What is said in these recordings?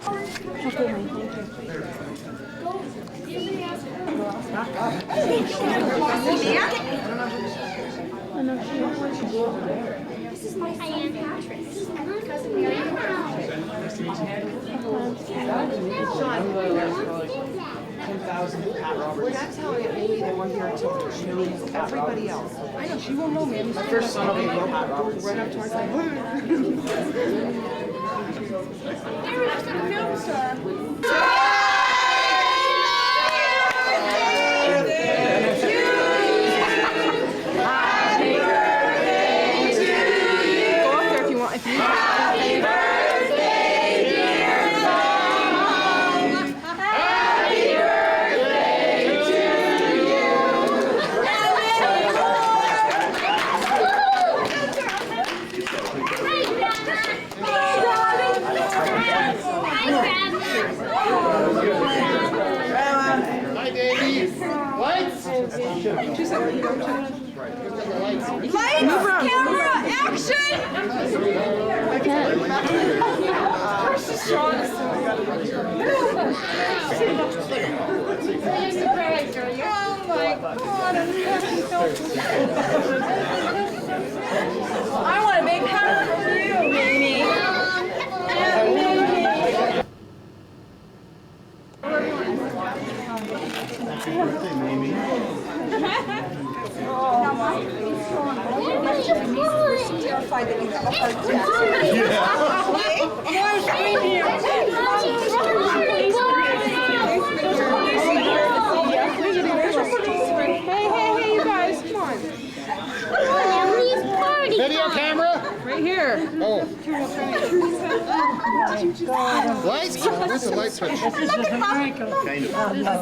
Okay, honey, thank you. This is my son Patrick. And my cousin Mary. Sean, 10,000 Pat Roberts. We're not telling it, maybe they weren't here until everybody else. I know, she won't know me. My first son will be Pat Roberts. Right up to our side. Mary looks like a film star. Lights, camera, action! Oh my God, I want a big hug for you, Mimi. Happy birthday, Mimi. Terrified that you have a heart attack. Hey, you guys, come on. Video camera? Right here. Oh. Lights? Where's the light switch? Look at Mom. Kind of.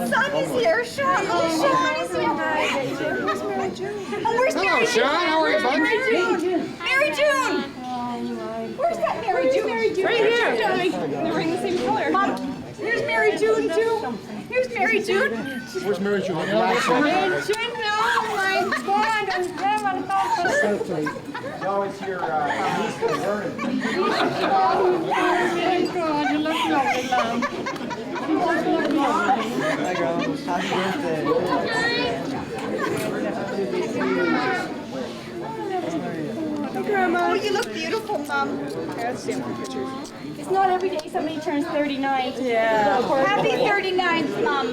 Son is here. Sean is here. Where's Mary June? Oh, where's Hello, Mary June? Sean. How are you, bud? Mary June. Where's that Mary June? Right here. They're wearing the same color. Mom, here's Mary June too. Here's Mary June. Where's Mary June? Mary June, oh my God, I'm having a No, it's your niece from Vernon. Oh my God, you look lovely, Mom. Hi, girl. Happy birthday. Grandma. Oh, you look beautiful, Mom. It's not every day somebody turns 39. Yeah. Happy 39th, Mom.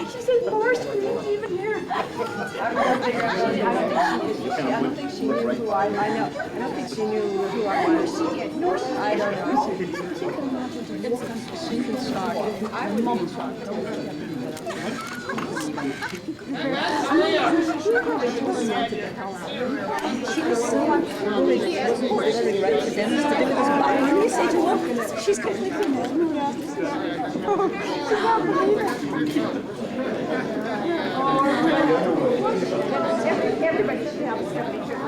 She said, Forrest, when you even here. I don't think she knew who I know. I don't think she knew who I was. She did. No, she did. I don't know. She was shocked. I would be shocked. She was so unfortunate. She's completely Everybody should have a 75th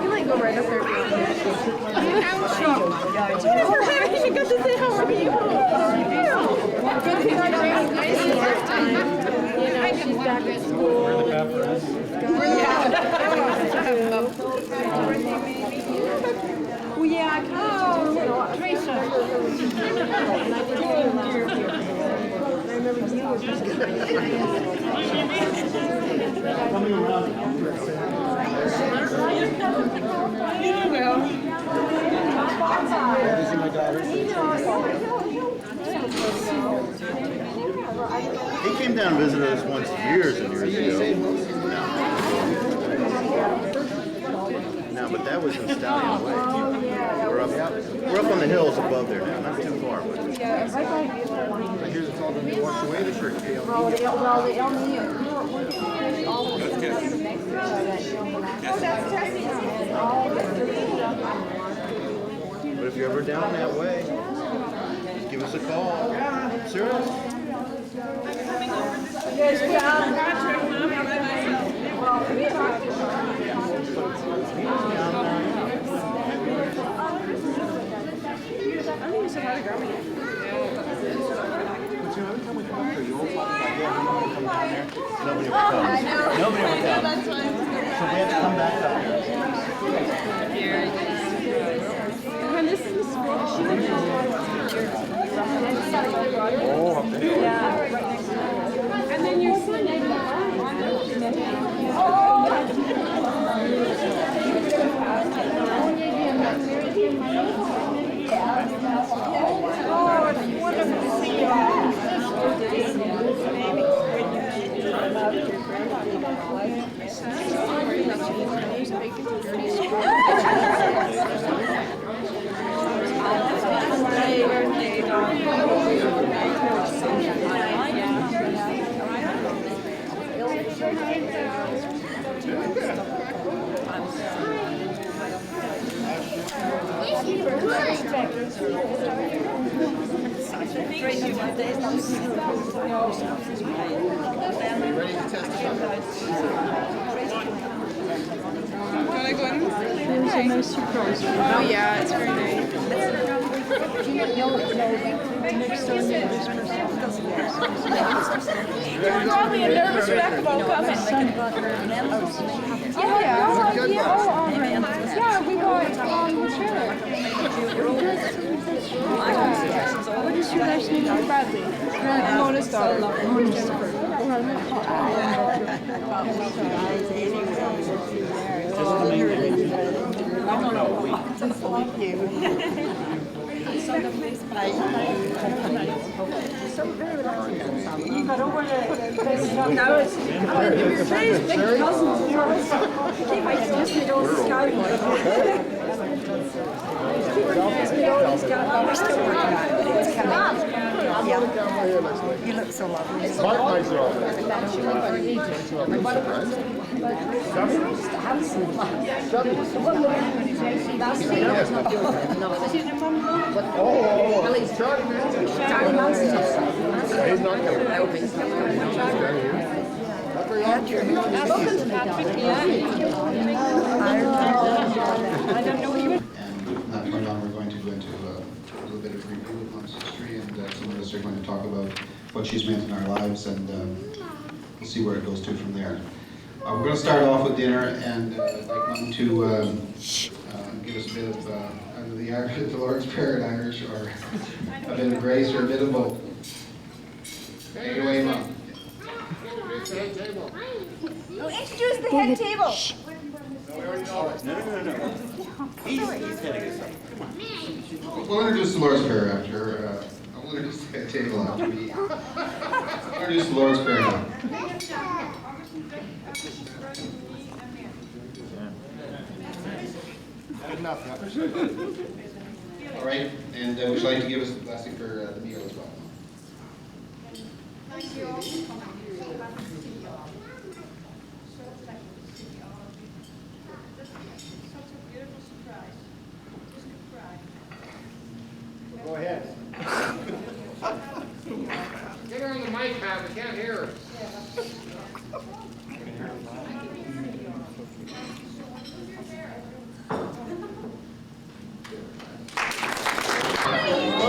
You might go right up there. I'm shocked. Jennifer, I got to say how are you? Good thing I she's back at school. Oh yeah, I can't. Teresa. He came down and visited us once years and years ago. No, but that was in Stallion Way. We're up on the hills above there now, not too far. But here's Well, then they washed away the shirt tail. Well, they only knew. But if you're ever down that way, give us a call. Serious? Nobody would come. Nobody would come. So we have to come back up here. And this is and then your son. Wonderful to see you all. Ready to test it out? Can I go in? There's a nice surprise. Oh yeah, it's very nice. You're probably a nervous wreck about coming. Oh yeah. Yeah, we got the trailer. What is your last name? Bradley. Mona's daughter. You look so lovely. Not very long, we're going to go into a little bit of review of Mom's history, and some of us are going to talk about what she's meant in our lives, and we'll see where it goes to from there. We're going to start off with dinner, and I'd like Mom to give us a bit of either the Lord's Prayer in Irish, or a bit of grace, or a bit of both. Take it away, Mom. Introduce the head table. No. He's heading us up. Come on. We'll introduce the Lord's Prayer after. We'll introduce the table after we introduce the Lord's Prayer now. Good enough. All right, and would you like to give us the blessing for the meal as well? Go ahead. Get her on the mic, Pat. We can't hear her.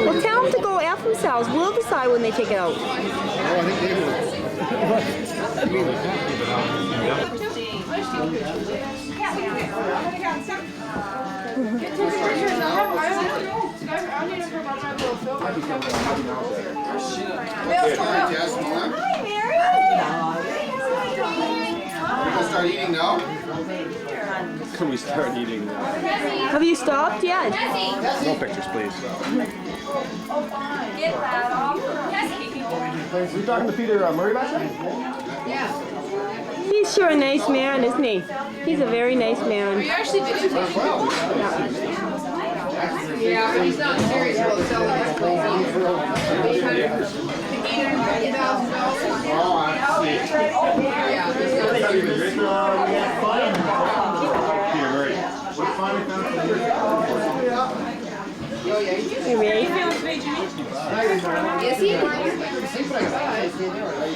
Well, tell them to go F themselves. We'll decide when they take it out. Oh, I think David Hi, Mary. We're gonna start eating now. Can we start eating now? Have you stopped yet? No pictures, please. Get that off. Were you talking to Peter Murray back there? He's sure a nice man, isn't he? He's a very nice man. You actually did it. Yeah, but he's not serious about selling his place either. Yes, he is.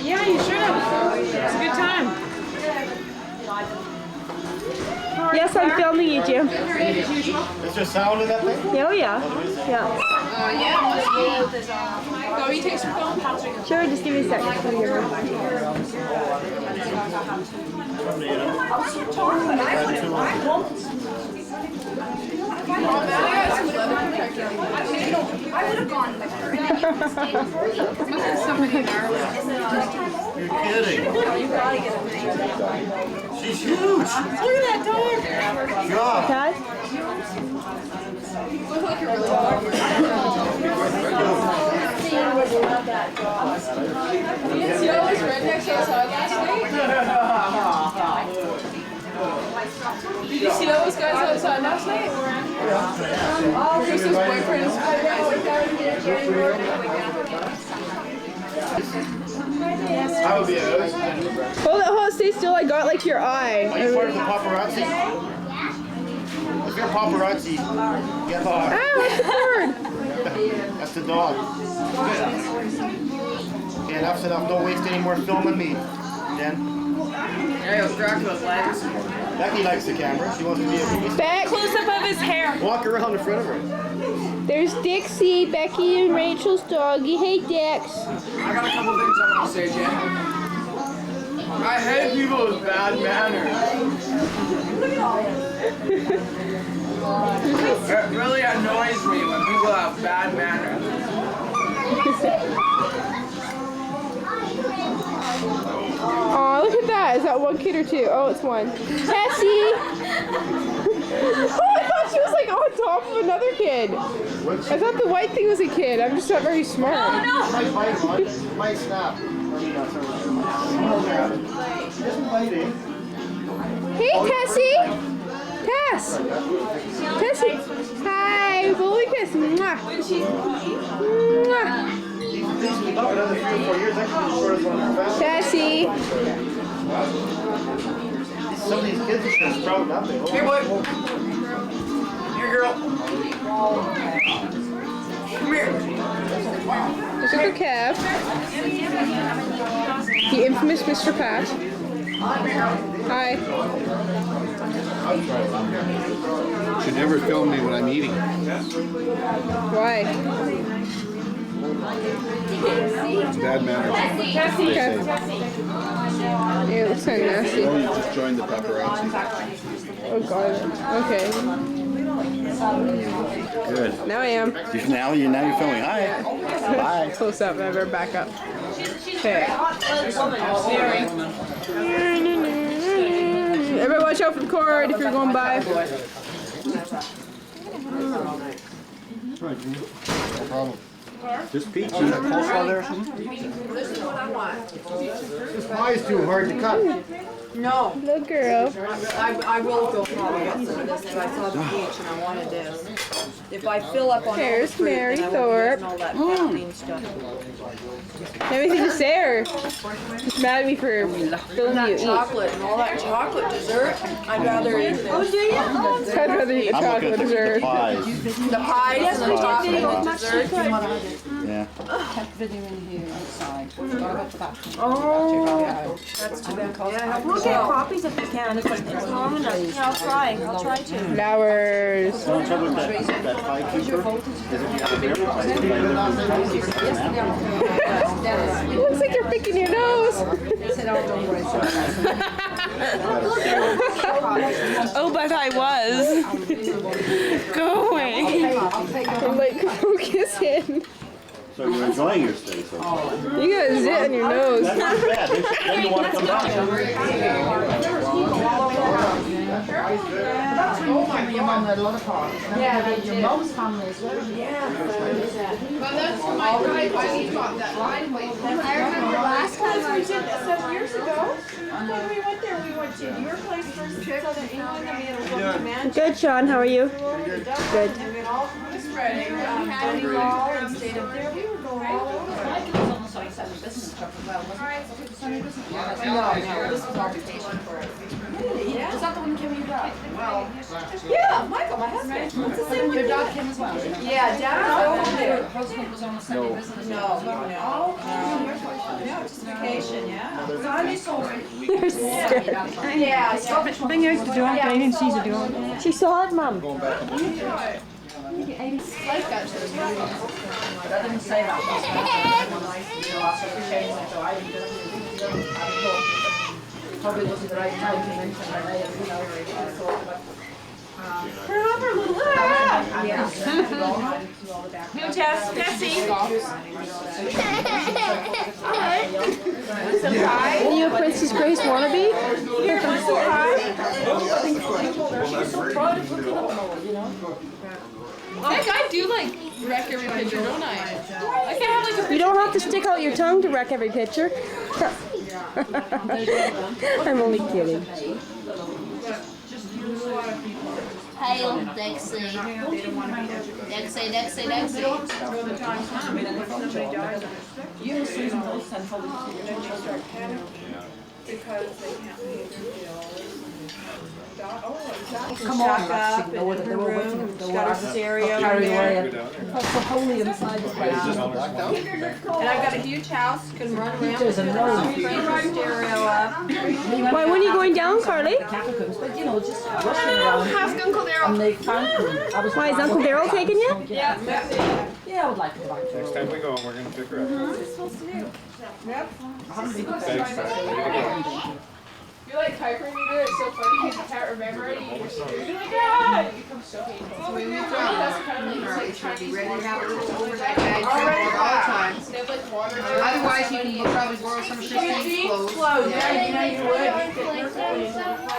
Yeah, you should have. It's a good time. Yes, I'm filming you, Jim. Is there sound in that thing? Oh yeah. Yeah. Oh, you take some film? Sure, just give me a second. I would have gone with her. You're kidding. She's huge. Look at that dog. God. Dad? See all those rednecks outside last night? Did you see all those guys outside last night? Kristen's boyfriend's I would be a host. Hold it, stay still. I got like your eye. Are you part of the paparazzi? If you're paparazzi, get off. Ah, what's the bird? That's the dog. Okay, enough's enough. Don't waste any more film on me. Then. There goes Dracula's legs. Becky likes the camera. She wants to be a movie. Beck. close up of his hair. Walk around in front of her. There's Dixie, Becky, and Rachel's doggy. Hey, Dix. I got a couple things I want to say, Jen. I hate people with bad manners. It really annoys me when people have bad manners. Aw, look at that. Is that one kid or two? Oh, it's one. Tessie! Oh, I thought she was like on top of another kid. I thought the white thing was a kid. I'm just not very smart. Might snap. Hey, Tessie! Tess! Tessie! Hi! Bully kiss! Mwah! Mwah! Another 3 or 4 years, that could be the shortest one in our family. Tessie! Some of these kids are just proud of nothing. Here, boy. Here, girl. Come here. There's Uncle Kev. The infamous Mr. Pat. Hi. Should never film me when I'm eating. Why? Bad manners. Okay. Yeah, it looks kind of nasty. You just joined the paparazzi. Oh god. Okay. Good. Now I am. Now you're filming. Hi. Bye. Close up, never back up. Okay. Everybody watch out for the cord if you're going by. No problem. Just peach. Is that coleslaw there or something? This pie is too hard to cut. No. Little girl. I will go probably get some of this because I saw the beach and I want to do. If I fill up on There's all the fruit, Mary then I won't be Thorpe. eating all that fattening stuff. Anything to say or just mad at me for filming That you eat? chocolate and all that chocolate dessert, I'd rather eat this. I'd rather eat a chocolate dessert. pies. The pies and the chocolate and the dessert. Yeah. Oh, that's too bad. Yeah, We'll get copies if you can. It's long enough. Yeah, I'll try. I'll try to. Flowers. The only trouble with that pie keeper is if you have a It looks like you're picking your nose. Oh, but I was. Go away. I'm like, focus in. So you're enjoying your stay so far. You got a zit on your nose. That's not bad. Then you want to come back. Your mom's family as well. I remember last time we did 7 years ago. When we went there, we went to your place first, so that you know that we have a man. Good, Sean. How are you? Good. Good. And then all spreading. Johnny Law and stayed up there. We were going all over. was almost like Sunday business trip as well, wasn't it? Sunday business? No, this was our vacation for us. Yeah. Was that the one Kim you brought? Well, yeah, Michael, my husband. What's the same Your dog Kim as well? Yeah, Dad was over there. Her husband was on a Sunday business. No, just vacation, yeah. They're scared. Yeah, I saw it. Bring her to the door. I didn't see the door. She saw it, Mom. Like that to the movie. I didn't say that. Probably wasn't the right time to mention her name, you know, New Tess, Tessie. Are you a Princess Grace wannabe? Here, want to say hi? Heck, I do like wreck every picture, don't I? I can have like a You don't have to stick out your tongue to wreck every picture. I'm only kidding. Hail Dixie. Dixie, Dixie, Dixie. you and Susan both sent photos to your children. Because they can't pay their bills. Come on, Up in her room, she's got her stereo in there. That's the holy inside the place. And I've got a huge house, can run around There's with a it, road. crank her stereo up. Why, when are you going down, Carly? Catacombs, but you know, just rushing around. Ask Uncle Daryl. And they found them. I was Why, is Uncle Daryl taking you? Yeah. Yeah, I would like to go back to Next time we go, we're gonna pick her up. Thanks, You're like typer reader, it's so funny because you can't remember it. You just do it, you're like, ah! It becomes so painful. For me, that's kind of like Chinese Ready to water. have it over that bag all the time. They have like water. Otherwise, you can probably borrow some of Christine's clothes. Yeah, you know you would.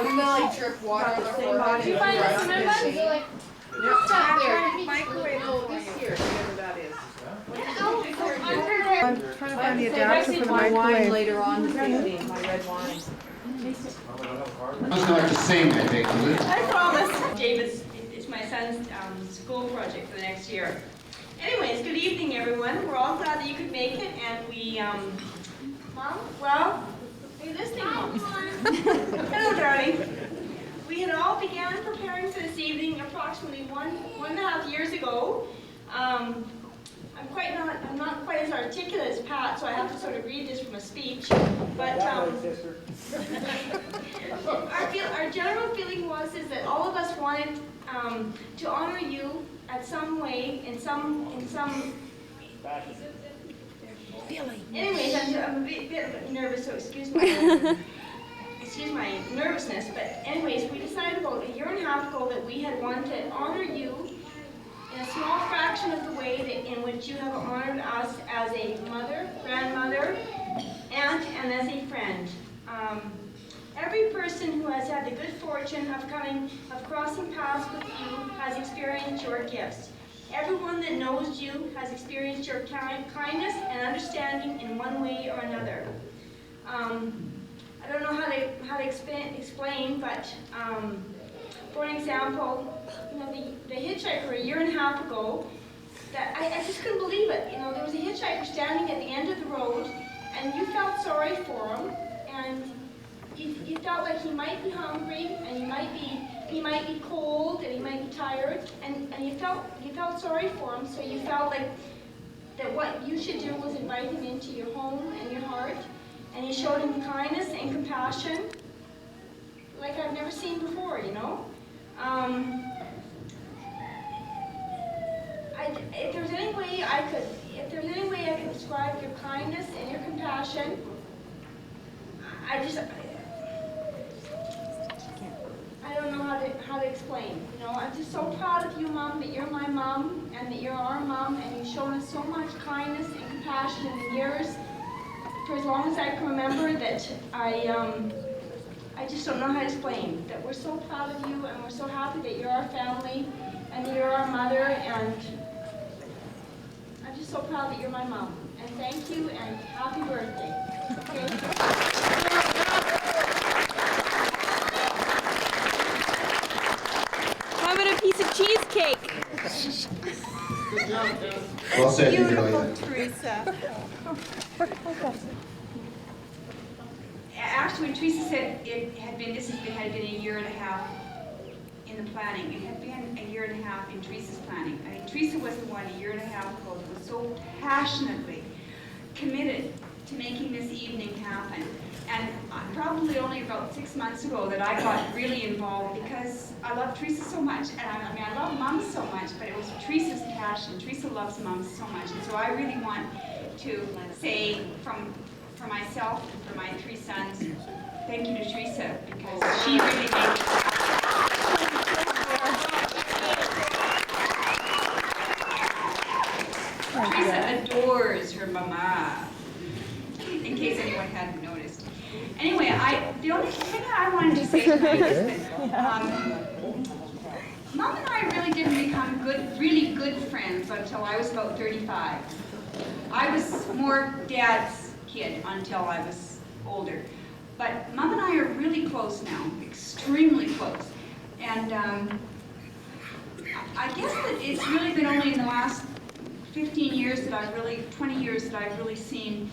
We like drip water on their body. Do you find that cinnamon buns? Stop there. Microwave this here, whatever that is. I'm trying to find the adapter for the microwave. Later on this evening, my red wine. I was going to sing, I think. I promise. David's, it's my son's school project for the next year. Anyways, good evening, everyone. We're all glad that you could make it, and we, Mom, well, are you listening, Mom? Hello, darling. We had all began preparing for this evening approximately one and a half years ago. I'm not quite as articulate as Pat, so I have to sort of read this from a speech. But our general feeling was that all of us wanted to honor you at some way, in some. Anyways, I'm a bit nervous, so excuse my nervousness. But anyways, we decided about a year and a half ago that we had wanted to honor you in a small fraction of the way in which you have honored us as a mother, grandmother, aunt, and as a friend. Every person who has had the good fortune of crossing paths with you has experienced your gifts. Everyone that knows you has experienced your kindness and understanding in one way or another. I don't know how to explain, but for an example, you know, the hitchhiker a year and a half ago, that I just couldn't believe it. You know, there was a hitchhiker standing at the end of the road, and you felt sorry for him, and you felt like he might be hungry, and he might be cold, and he might be tired, and you felt sorry for him. So you felt like that what you should do was invite him into your home and your heart, and you showed him kindness and compassion like I've never seen before. You know. If there's any way I could describe your kindness and your compassion, I don't know how to explain. You know, I'm just so proud of you, Mom, that you're my mom and that you're our mom, and you've shown us so much kindness and compassion in the years, for as long as I can remember, that I just don't know how to explain that we're so proud of you, and we're so happy that you're our family and you're our mother, and I'm just so proud that you're my mom. And thank you, and happy birthday. Okay? Well said, you girl. Teresa. Actually, when Teresa said this had been a year and a half in the planning. It had been a year and a half in Teresa's planning. I mean, Teresa was the one a year and a half ago that was so passionately committed to making this evening happen. And probably only about 6 months ago that I got really involved because I love Teresa so much. And I love mums so much, but it was Teresa's passion. Teresa loves mums so much. And so I really want to say for myself and for my 3 sons, thank you to Teresa because she really made it happen. Teresa adores her mama, in case anyone hadn't noticed. Anyway, the only thing I wanted to say tonight is that Mom and I really didn't become really good friends until I was about 35. I was more Dad's kid until I was older. But Mom and I are really close now, extremely close. And I guess that it's really been only in the last 15 years that 20 years that I've really seen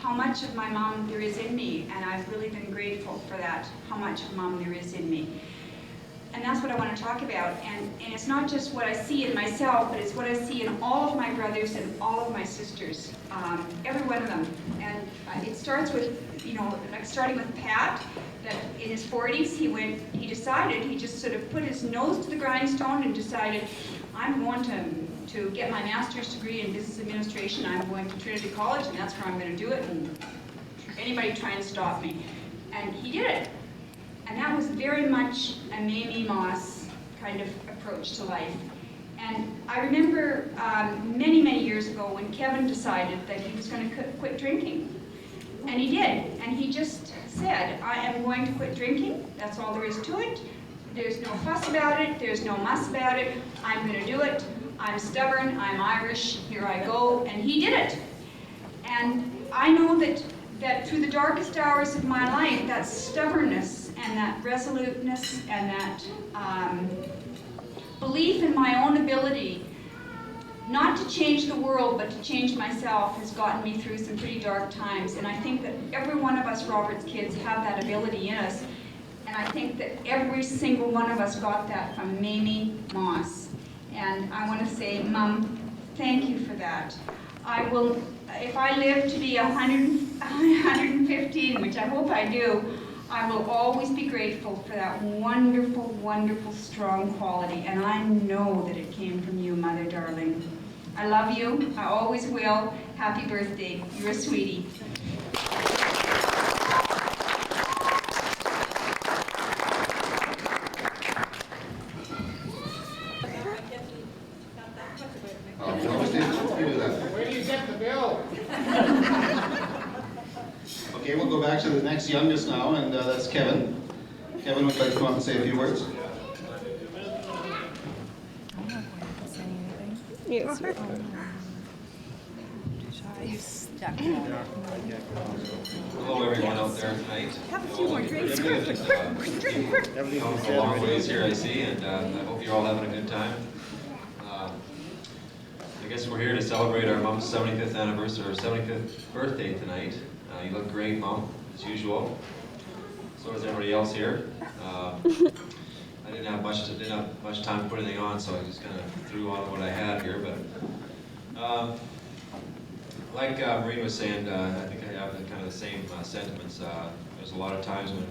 how much of my mom there is in me, and I've really been grateful for that, how much of mom there is in me. And that's what I want to talk about. And it's not just what I see in myself, but it's what I see in all of my brothers and all of my sisters, every one of them. And it starts with, like starting with Pat, that in his 40s, he decided, he just sort of put his nose to the grindstone and decided, I'm going to get my master's degree in business administration. I'm going to Trinity College, and that's where I'm going to do it. And anybody try and stop me. And he did it. And that was very much a Mamie Moss kind of approach to life. And I remember many, many years ago when Kevin decided that he was going to quit drinking. And he did. And he just said, I am going to quit drinking. That's all there is to it. There's no fuss about it. There's no muss about it. I'm going to do it. I'm stubborn. I'm Irish. Here I go. And he did it. And I know that through the darkest hours of my life, that stubbornness and that resoluteness and that belief in my own ability, not to change the world, but to change myself, has gotten me through some pretty dark times. And I think that every one of us Roberts kids have that ability in us. And I think that every single one of us got that from Mamie Moss. And I want to say, Mom, thank you for that. I will, if I live to be 115, which I hope I do, I will always be grateful for that wonderful, wonderful, strong quality. And I know that it came from you, Mother darling. I love you. I always will. Happy birthday. You're a sweetie. Where do you get the bill? Okay, we'll go back to the next youngest now, and that's Kevin. Kevin would like to come up and say a few words. Yes. Hello everyone out there tonight. Have a few more drinks. Come a long ways here I see, and I hope you're all having a good time. I guess we're here to celebrate our mom's 75th anniversary, or 75th birthday tonight. You look great, Mom, as usual. So does everybody else here. I didn't have much time to put anything on, so I just kind of threw on what I had here. But like Maureen was saying, I think I have kind of the same sentiments. There's a lot of times when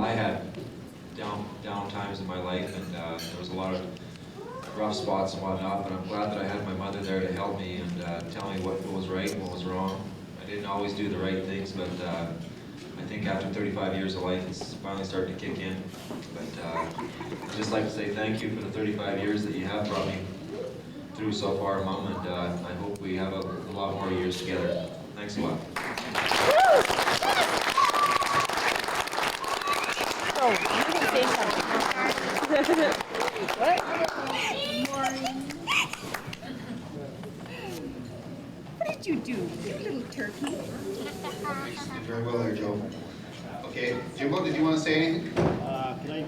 I had down times in my life, and there was a lot of rough spots and whatnot, but I'm glad that I had my mother there to help me and tell me what was right and what was wrong. I didn't always do the right things, but I think after 35 years of life, it's finally starting to kick in. But I'd just like to say thank you for the 35 years that you have brought me through so far, Mom, and I hope we have a lot more years together. Thanks a lot. Oh, you can say something. What? What did you do, you little turkey? You did very well there, Joe. Okay, Jimbo, did you want to say anything? Can I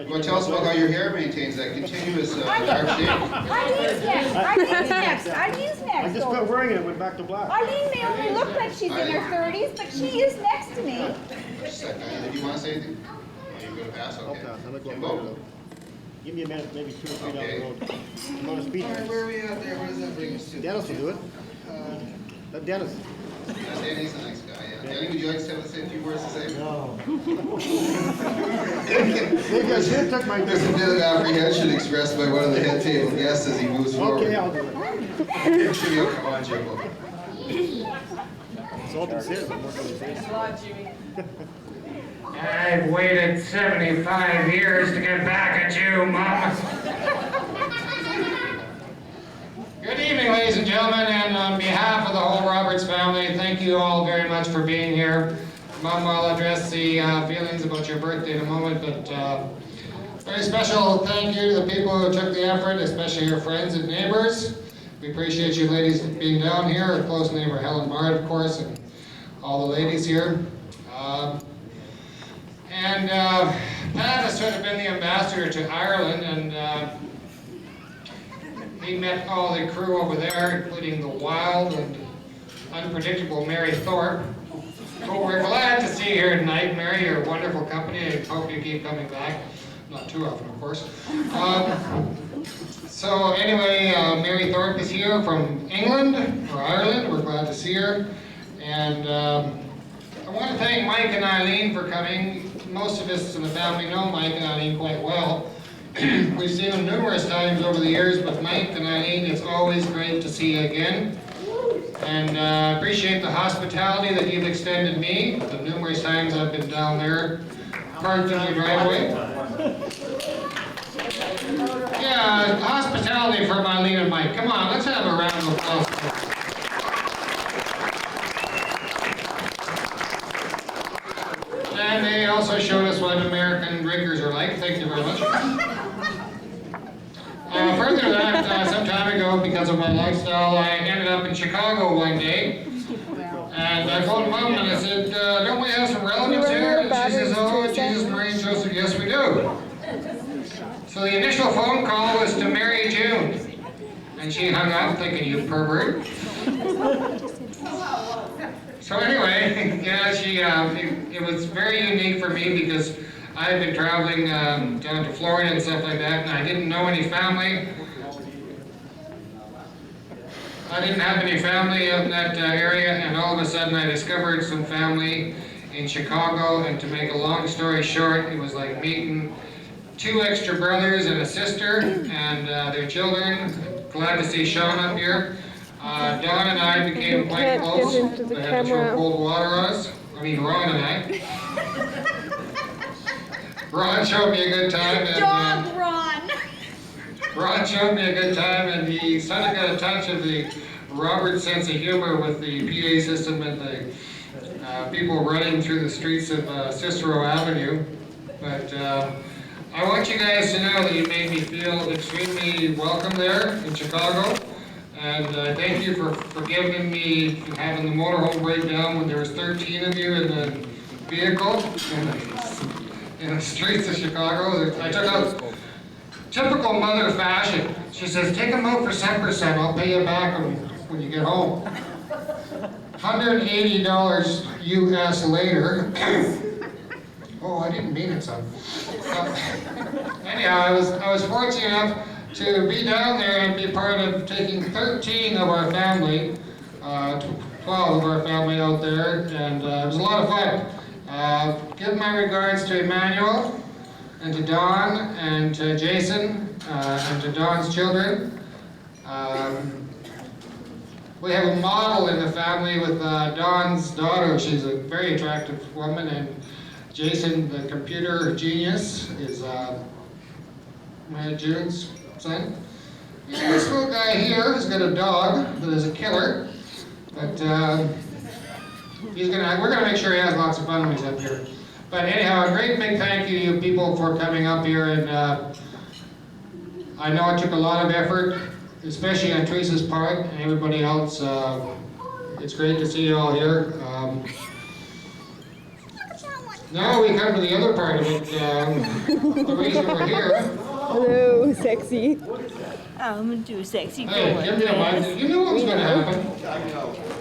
Well, tell us about how your hair maintains that continuous dark shade. Eileen's next. Eileen's next. Eileen's I next. just quit wearing it, it went back to black. Eileen may only look like she's in her 30s, but she is next to me. Just a second. Did you want to say anything? Oh, you're going to pass? I'll Okay. pass. I'm gonna go Jimbo? back. Give me a minute, maybe 2 or 3 down Okay. the road. I'm on a speed. Where are we at there? What does that bring us to? Dennis will do it. Let Dennis. Danny's a nice guy, yeah. Danny, would you like to say a few words to say? No. Maybe I should have took my. There's a bit of apprehension expressed by one of the head table guests as he moves forward. Okay, I'll do it. I'm sure you'll come on, Jimbo. Salt and scissors. I'm working with this. I've waited 75 years to get back at you, Mama. Good evening, ladies and gentlemen, and on behalf of the whole Roberts family, thank you all very much for being here. Mom, I'll address the feelings about your birthday in a moment, but very special thank you to the people who took the effort, especially your friends and neighbors. We appreciate you ladies being down here, our close neighbor Helen Bard, of course, and all the ladies here. Pat has sort of been the ambassador to Ireland, and he met all the crew over there, including the wild and unpredictable Mary Thorpe, who we're glad to see here tonight. Mary, you're wonderful company. I hope you keep coming back. Not too often, of course. So anyway, Mary Thorpe is here from England, or Ireland. We're glad to see her. And I want to thank Mike and Eileen for coming. Most of us in the family know Mike and Eileen quite well. We've seen them numerous times over the years, but Mike and Eileen, it's always great to see you again. And I appreciate the hospitality that you've extended me the numerous times I've been down there, parked in your driveway. Yeah, hospitality from Eileen and Mike. Come on, let's have a round of applause. And they also showed us what American drinkers are like. Thank you very much. Further to that, some time ago, because of my lifestyle, I ended up in Chicago one day. And I called Mom and I said, don't we have some relatives here? And she says, oh, Jesus, Marie, and Joseph, yes we do. So the initial phone call was to Mary June. And she hung up thinking, you pervert. So anyway, yeah, it was very unique for me because I had been traveling down to Florida and stuff like that, and I didn't know any family. I didn't have any family in that area, and all of a sudden I discovered some family in Chicago, and to make a long story short, it was like meeting 2 extra brothers and a sister, and their children. Glad to see Sean up here. Don and I became quite close. They had to throw cold water on us. I mean, Ron and I. Ron showed me a good time. And, Dog Ron! Ron showed me a good time, and he sort of got a touch of the Robert sense of humor with the PA system and the people running through the streets of Cicero Avenue. But I want you guys to know that you made me feel extremely welcome there in Chicago. And thank you for forgiving me for having the motorhome breakdown when there was 13 of you in the vehicle in the streets of Chicago. I took out typical mother fashion. She says, take them out for supper, son. I'll pay you back when you get home. $180 US later. Oh, I didn't mean it, son. Anyhow, I was fortunate enough to be down there and be part of taking 13 of our family, 12 of our family out there, and it was a lot of fun. Give my regards to Emmanuel, and to Don, and to Jason, and to Don's children. We have a model in the family with Don's daughter. She's a very attractive woman, and Jason, the computer genius, is June's son. Yeah, this little guy here has got a dog that is a killer, but we're gonna make sure he has lots of fun when he's up here. But anyhow, a great big thank you to you people for coming up here, and I know it took a lot of effort, especially on Teresa's part and everybody else. It's great to see you all here. Now we come to the other part of it, the reason we're here. Hello, sexy. I'm gonna do a sexy Hey, give me a mic. You knew what was gonna happen.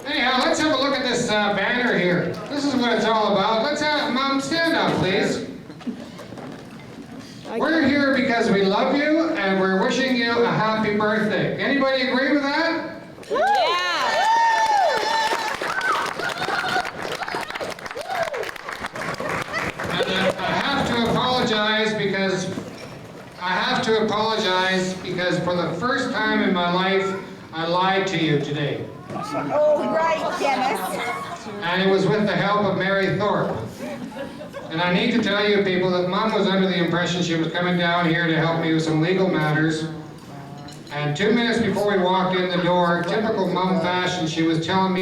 Anyhow, let's have a look at this banner here. This is what it's all about. Let's have Mom stand up, please. We're here because we love you and we're wishing you a happy birthday. Anybody agree with that? And I have to apologize because for the first time in my life, I lied to you today. Oh, right, Dennis. And it was with the help of Mary Thorpe. And I need to tell you people that Mom was under the impression she was coming down here to help me with some legal matters. And 2 minutes before we walked in the door, typical Mom fashion, she was telling me